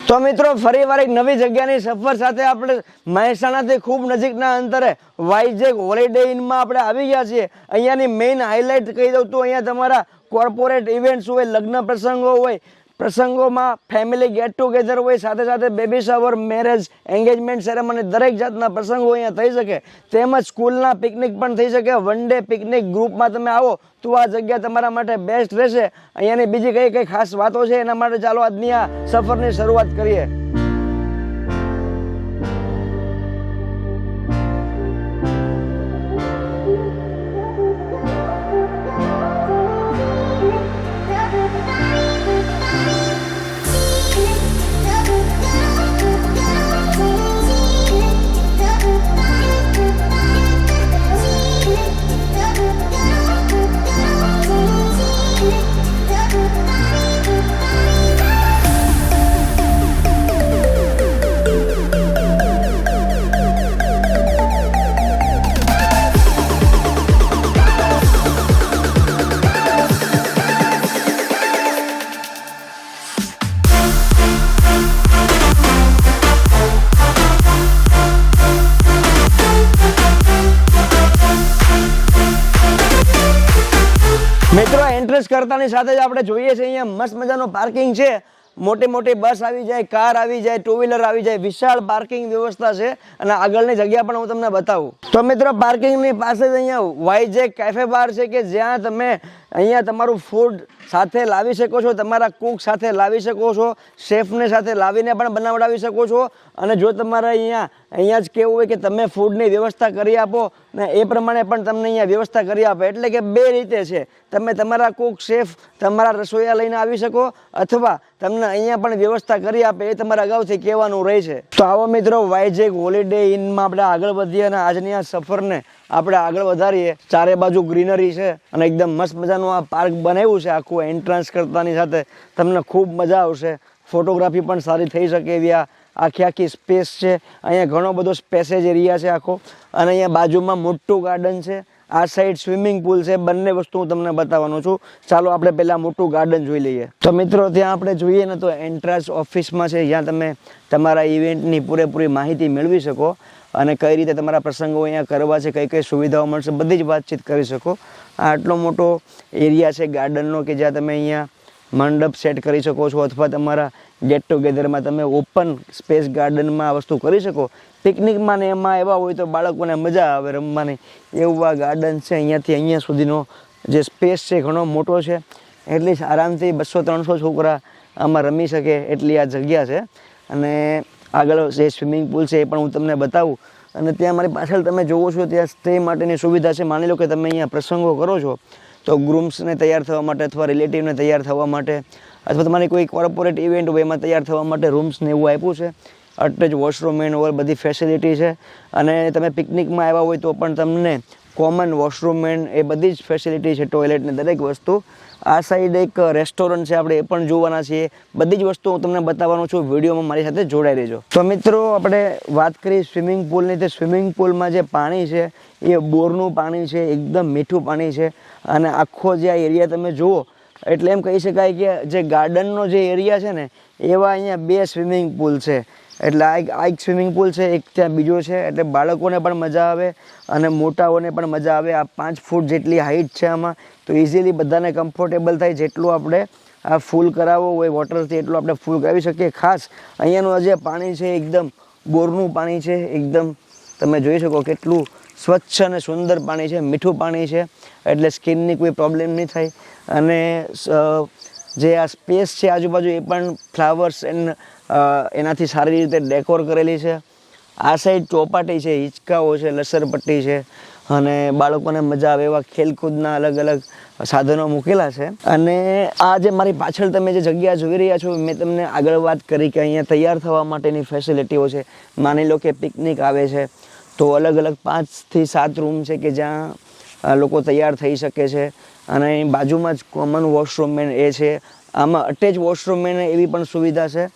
તો મિત્રો ફરીવાર એક નવી જગ્યાની સફર સાથે આપણે મહેસાણાથી ખૂબ નજીકના અંતરે વાઇઝેક હોલિડે ઇનમાં આપણે આવી ગયા છીએ। અહીંયાની મેઇન હાઇલાઇટ કહી દઉં તો અહીંયા તમારા કોર્પોરેટ ઇવેન્ટ્સ હોય, લગ્ન પ્રસંગો હોય, પ્રસંગોમાં ફેમિલી ગેટ ટુગેધર હોય, સાથે સાથે baby shower, marriage, engagement ceremony દરેક જાતના પ્રસંગો અહીંયા થઈ શકે। તેમજ સ્કૂલના પિકનિક પણ થઈ શકે। વન ડે પિકનિક ગ્રુપમાં તમે આવો તો આ જગ્યા તમારા માટે બેસ્ટ રહેશે। અહીંયાની બીજી કઈ કઈ ખાસ વાતો છે એના માટે ચાલો આજની આ સફરની શરૂઆત કરીએ। મિત્રો એન્ટ્રન્સ કરતાની સાથે જ આપણે જોઈએ છીએ અહીંયા મસ્ત મજાનું પાર્કિંગ છે। મોટી મોટી બસ આવી જાય, કાર આવી જાય, ટુ વ્હીલર આવી જાય, વિશાળ પાર્કિંગ વ્યવસ્થા છે અને આગળની જગ્યા પણ હું તમને બતાવું। તો મિત્રો પાર્કિંગની પાસે જ અહીંયા વાઇઝેક કેફે બાર છે કે જ્યાં તમે અહીંયા તમારું ફૂડ સાથે લાવી શકો છો, તમારા કુક સાથે લાવી શકો છો, શેફને સાથે લાવીને પણ બનાવડાવી શકો છો। અને જો તમારે અહીંયા જ કેવું હોય કે તમે ફૂડની વ્યવસ્થા કરી આપો ને એ પ્રમાણે પણ તમને અહીંયા વ્યવસ્થા કરી આપે। એટલે કે બે રીતે છે, તમે તમારા કુક શેફ તમારા રસોઈયા લઈને આવી શકો અથવા તમને અહીંયા પણ વ્યવસ્થા કરી આપે, એ તમારે અગાઉથી કહેવાનું રહે છે। તો આવો મિત્રો વાઇઝેક હોલિડે ઇનમાં આપણે આગળ વધીએ અને આજની આ સફરને આપણે આગળ વધારીએ। ચારે બાજુ ગ્રીનરી છે અને એકદમ મસ્ત મજાનું આ પાર્ક બનાવ્યું છે આખું। એન્ટ્રન્સ કરતાની સાથે તમને ખૂબ મજા આવશે, ફોટોગ્રાફી પણ સારી થઈ શકે એવી આ આખી સ્પેસ છે। અહીંયા ઘણો બધો સ્પેસેજ એરિયા છે આખો અને અહીંયા બાજુમાં મોટું ગાર્ડન છે, આ સાઈડ સ્વિમિંગ પુલ છે। બંને વસ્તુ હું તમને બતાવવાનો છું। ચાલો આપણે પહેલા મોટું ગાર્ડન જોઈ લઈએ। તો મિત્રો ત્યાં આપણે જોઈએ ને તો એન્ટ્રન્સ ઓફિસમાં છે, જ્યાં તમે તમારા ઇવેન્ટની પૂરેપૂરી માહિતી મેળવી શકો અને કઈ રીતે તમારા પ્રસંગો અહીંયા કરવા છે, કઈ કઈ સુવિધાઓ મળશે, બધી જ વાતચીત કરી શકો। આ આટલો મોટો એરિયા છે ગાર્ડનનો કે જ્યાં તમે અહીંયા મંડપ સેટ કરી શકો છો અથવા તમારા ગેટ ટુગેધરમાં તમે ઓપન સ્પેસ ગાર્ડનમાં આ વસ્તુ કરી શકો। પિકનિકમાં ને એમાં એવા હોય તો બાળકોને મજા આવે રમવાની, એવું આ ગાર્ડન છે। અહીંયાથી અહીંયા સુધીનો જે સ્પેસ છે ઘણો મોટો છે, એટલી આરામથી 200-300 છોકરા આમાં રમી શકે એટલી આ જગ્યા છે। અને આગળ જે સ્વિમિંગ પુલ છે એ પણ હું તમને બતાવું। અને ત્યાં મારી પાછળ તમે જોવો છો ત્યાં સ્ટે માટેની સુવિધા છે। માની લો કે તમે અહીંયા પ્રસંગો કરો છો તો ગ્રૂમ્સને તૈયાર થવા માટે અથવા રિલેટિવને તૈયાર થવા માટે અથવા તમારી કોઈ કોર્પોરેટ ઇવેન્ટ હોય એમાં તૈયાર થવા માટે રૂમ્સને એવું આપ્યું છે। અટેચ વોશરૂમ એન્ડ ઓલ બધી ફેસિલિટી છે। અને તમે પિકનિકમાં આવ્યા હોય તો પણ તમને કોમન વોશરૂમ એન્ડ એ બધી જ ફેસિલિટી છે, ટોયલેટને દરેક વસ્તુ। આ સાઈડ એક રેસ્ટોરન્ટ છે, આપણે એ પણ જોવાના છીએ। બધી જ વસ્તુ હું તમને બતાવવાનો છું, વિડીયોમાં મારી સાથે જોડાઈ રહેજો। તો મિત્રો આપણે વાત કરી સ્વિમિંગ પુલની, તો સ્વિમિંગ પુલમાં જે પાણી છે એ બોરનું પાણી છે, એકદમ મીઠું પાણી છે। અને આખો જે આ એરિયા તમે જુઓ એટલે એમ કહી શકાય કે જે ગાર્ડનનો જે એરિયા છે ને એવા અહીંયા 2 સ્વિમિંગ પુલ છે। એટલે આ એક સ્વિમિંગ પુલ છે, એક ત્યાં બીજો છે, એટલે બાળકોને પણ મજા આવે અને મોટાઓને પણ મજા આવે। આ 5 ફૂટ જેટલી હાઈટ છે આમાં, તો ઇઝીલી બધાને કમ્ફર્ટેબલ થાય। જેટલું આપણે આ ફૂલ કરાવવો હોય વોટરથી એટલું આપણે ફૂલ કરાવી શકીએ। ખાસ અહીંયાનું જે પાણી છે એકદમ બોરનું પાણી છે, એકદમ તમે જોઈ શકો કેટલું સ્વચ્છ અને સુંદર પાણી છે, મીઠું પાણી છે, એટલે સ્કિનની કોઈ પ્રોબ્લેમ નહીં થાય। અને જે આ સ્પેસ છે આજુબાજુ એ પણ ફ્લાવર્સ એન્ડ એનાથી સારી રીતે ડેકોર કરેલી છે। આ સાઈડ ચોપાટી છે, હિંચકાઓ છે, લસરપટ્ટી છે અને બાળકોને મજા આવે એવા ખેલકૂદના અલગ અલગ સાધનો મૂકેલા છે। અને આ જે મારી પાછળ તમે જે જગ્યા જોઈ રહ્યા છો, મેં તમને આગળ વાત કરી કે અહીંયા તૈયાર થવા માટેની ફેસિલિટીઓ છે। માની લો કે પિકનિક આવે છે તો અલગ અલગ 5 થી 7 રૂમ છે કે જ્યાં લોકો તૈયાર થઈ શકે છે। અને બાજુમાં જ કોમન વોશરૂમ એ છે, આમાં અટેચ વોશરૂમ એવી પણ સુવિધા છે।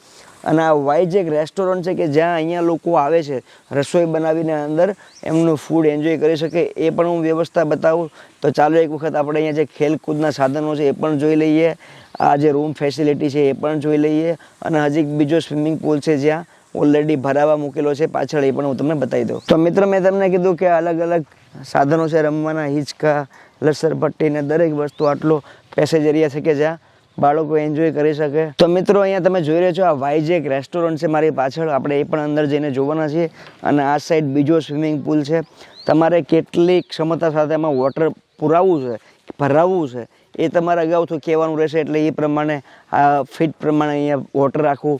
અને આ વાઇજ એક રેસ્ટોરન્ટ છે કે જ્યાં અહીંયા લોકો આવે છે રસોઈ બનાવીને અંદર એમનું ફૂડ એન્જોય કરી શકે એ પણ હું વ્યવસ્થા બતાવું. તો ચાલો એક વખત આપણે અહીંયા જે ખેલકૂદના સાધનો છે એ પણ જોઈ લઈએ, આ જે રૂમ ફેસિલિટી છે એ પણ જોઈ લઈએ, અને હજી બીજો સ્વિમિંગ પુલ છે જ્યાં ઓલરેડી ભરાવા મૂકેલો છે પાછળ, એ પણ હું તમને બતાવી દઉં. તો મિત્ર મેં તમને કીધું કે અલગ અલગ સાધનો છે રમવાના, હિંચકા, લસરપટ્ટી ને દરેક વસ્તુ, આટલો પેસેજ એરિયા છે કે જ્યાં બાળકો એન્જોય કરી શકે. તો મિત્રો અહીંયા તમે જોઈ રહ્યા છો આ વાઇજ એક રેસ્ટોરન્ટ છે મારી પાછળ, આપણે એ પણ અંદર જઈને જોવાના છીએ. અને આ સાઈડ બીજો સ્વિમિંગ પુલ છે. તમારે કેટલી ક્ષમતા સાથે એમાં વોટર પુરાવવું છે, ભરાવવું છે એ તમારે અગાઉથી કહેવાનું રહેશે, એટલે એ પ્રમાણે આ ફિટ પ્રમાણે અહીંયા વોટર આખું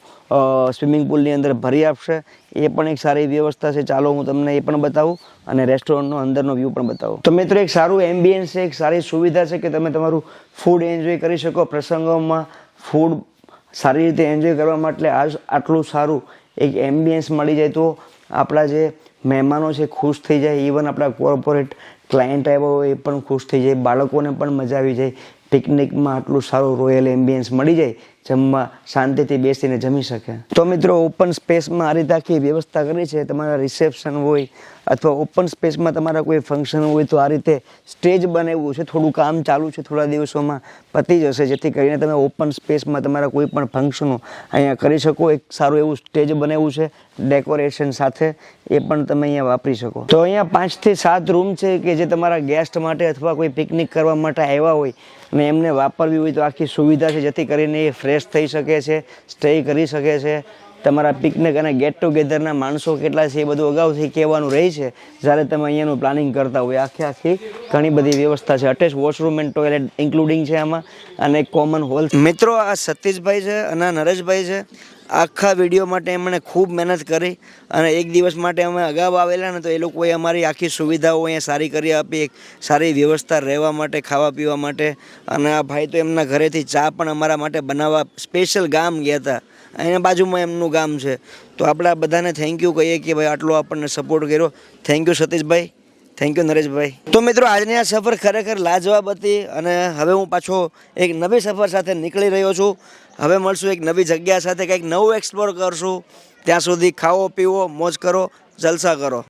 સ્વિમિંગ પુલની અંદર ભરી આપશે. એ પણ એક સારી વ્યવસ્થા છે. ચાલો હું તમને એ પણ બતાવું અને રેસ્ટોરન્ટનો અંદરનો વ્યૂ પણ બતાવું. તો મિત્રો એક સારું એમ્બિયન્સ છે, એક સારી સુવિધા છે કે તમે તમારું ફૂડ એન્જોય કરી શકો. પ્રસંગોમાં ફૂડ સારી રીતે એન્જોય કરવા માટે આટલું સારું એક એમ્બિયન્સ મળી જાય તો આપણા જે મહેમાનો છે ખુશ થઈ જાય. ઇવન આપણા કોર્પોરેટ ક્લાયન્ટ આવ્યા હોય એ પણ ખુશ થઈ જાય, બાળકોને પણ મજા આવી જાય. પિકનિકમાં આટલું સારું રોયલ એમ્બિયન્સ મળી જાય, જમવા શાંતિથી બેસીને જમી શકે. તો મિત્રો ઓપન સ્પેસમાં આ રીતે આખી વ્યવસ્થા કરી છે. તમારા રિસેપ્શન હોય અથવા ઓપન સ્પેસમાં તમારા કોઈ ફંક્શન હોય તો આ રીતે સ્ટેજ બનાવ્યું છે. થોડું કામ ચાલુ છે, થોડા દિવસોમાં પતી જશે, જેથી કરીને તમે ઓપન સ્પેસમાં તમારા કોઈ પણ ફંક્શનો અહીંયા કરી શકો. એક સારું એવું સ્ટેજ બનાવ્યું છે ડેકોરેશન સાથે, એ પણ તમે અહીંયા વાપરી શકો. તો અહીંયા 5 થી 7 રૂમ છે કે જે તમારા ગેસ્ટ માટે અથવા કોઈ પિકનિક કરવા માટે આવ્યા હોય અને એમને વાપરવી હોય તો આખી સુવિધા છે, જેથી કરીને એ ફ્રેશ થઈ શકે છે, સ્ટે કરી શકે છે. તમારા પિકનિક અને ગેટ ટુગેધરના માણસો કેટલા છે એ બધું અગાઉથી કહેવાનું રહે છે જ્યારે તમે અહીંયાનું પ્લાનિંગ કરતા હોય. આખી ઘણી બધી વ્યવસ્થા છે. Attach washroom and toilet including છે આમાં, અને એક કોમન હોલ. મિત્રો આ સતીશભાઈ છે અને નરેશભાઈ છે. આખા વિડીયો માટે એમણે ખૂબ મહેનત કરી અને એક દિવસ માટે અમે અગાઉ આવેલા ને તો એ લોકોએ અમારી આખી સુવિધાઓ અહીંયા સારી કરી આપી, એક સારી વ્યવસ્થા રહેવા માટે, ખાવા પીવા માટે. અને આ ભાઈ તો એમના ઘરેથી ચા પણ અમારા માટે બનાવવા સ્પેશિયલ ગામ ગયા હતા. અહીંયા બાજુમાં એમનું ગામ છે. તો આપણે આ બધાને થેન્ક યુ કહીએ કે ભાઈ આટલો આપણને સપોર્ટ કર્યો. Thank you Satishbhai, thank you Nareshbhai. તો મિત્રો આજની આ સફર ખરેખર લાજવાબ હતી અને હવે હું પાછો એક નવી સફર સાથે નીકળી રહ્યો છું. હવે મળશું એક નવી જગ્યા સાથે, કંઈક નવું એક્સપ્લોર કરશું. ત્યાં સુધી ખાઓ પીવો, મોજ કરો, જલસા કરો.